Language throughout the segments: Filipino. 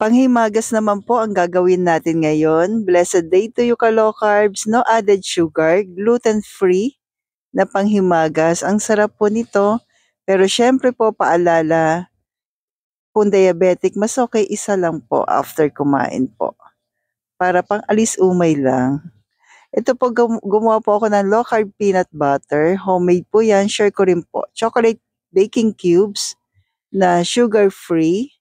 Panghimagas naman po ang gagawin natin ngayon. Blessed day to you, ka-low carbs, no added sugar, gluten-free na panghimagas. Ang sarap po nito. Pero syempre po paalala, kung diabetic, mas okay isa lang po after kumain po. Para pang alis umay lang. Ito po, gumawa po ako ng low carb peanut butter. Homemade po yan. Share ko rin po. Chocolate baking cubes na sugar-free.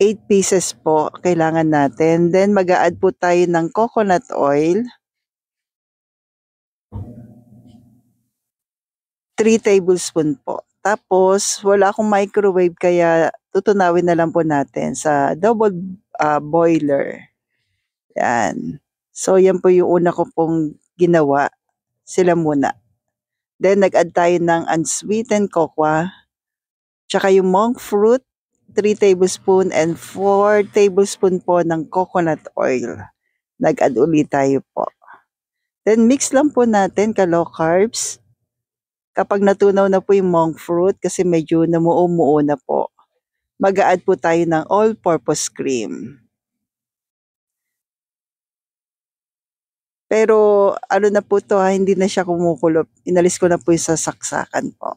8 pieces po kailangan natin. Then mag-a-add po tayo ng coconut oil. 3 tablespoon po. Tapos wala akong microwave kaya tutunawin na lang po natin sa double boiler. Yan. So yan po yung una ko pong ginawa. Sila muna. Then nag-add tayo ng unsweetened cocoa. Tsaka yung monk fruit. 3 tablespoon and 4 tablespoon po ng coconut oil. Nag-add ulit tayo po. Then mix lang po natin, ka-low carbs. Kapag natunaw na po yung monk fruit kasi medyo namuo-muo na po, mag-a-add po tayo ng all-purpose cream. Pero ano na po to hindi na siya kumukulo. Inalis ko na po yung sasaksakan po.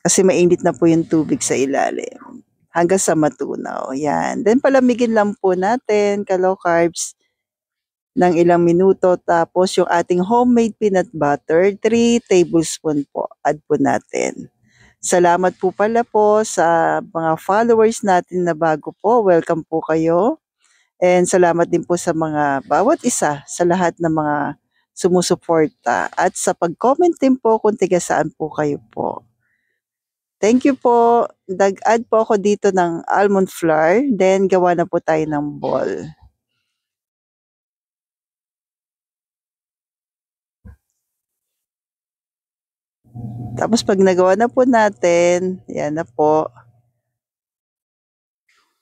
Kasi mainit na po yung tubig sa ilalim. Hanggang sa matunaw. Yan. Then palamigin lang po natin, ka-low carbs, ng ilang minuto. Tapos yung ating homemade peanut butter, 3 tablespoon po. Add po natin. Salamat po pala po sa mga followers natin na bago po. Welcome po kayo. And salamat din po sa mga bawat isa, sa lahat ng mga sumusuporta. At sa pag-comment din po kung tiga saan po kayo po. Thank you po. Nag-add po ako dito ng almond flour. Then, gawa na po tayo ng ball. Tapos, pag nagawa na po natin, yan na po.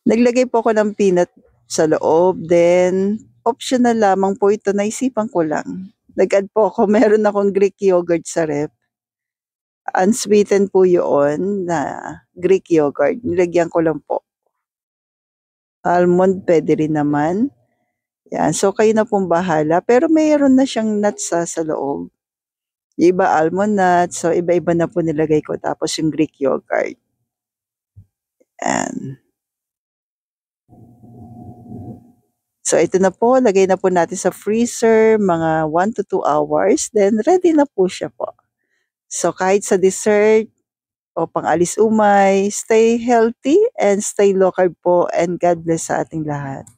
Naglagay po ako ng peanut sa loob. Then, optional lamang po ito. Naisipan ko lang. Nag-add po ako. Meron akong Greek yogurt sa ref. Unsweetened po yun na Greek yogurt. Nilagyan ko lang po. Almond pwede rin naman. Yan. So, kayo na pong bahala. Pero mayroon na siyang nuts sa loob. Yung iba almond nuts. So, iba-iba na po nilagay ko. Tapos yung Greek yogurt. Yan. So, ito na po. Lagay na po natin sa freezer. Mga 1 to 2 hours. Then, ready na po siya po. So, kahit sa dessert o pang-alis umay, stay healthy and stay low carb po. And God bless sa ating lahat.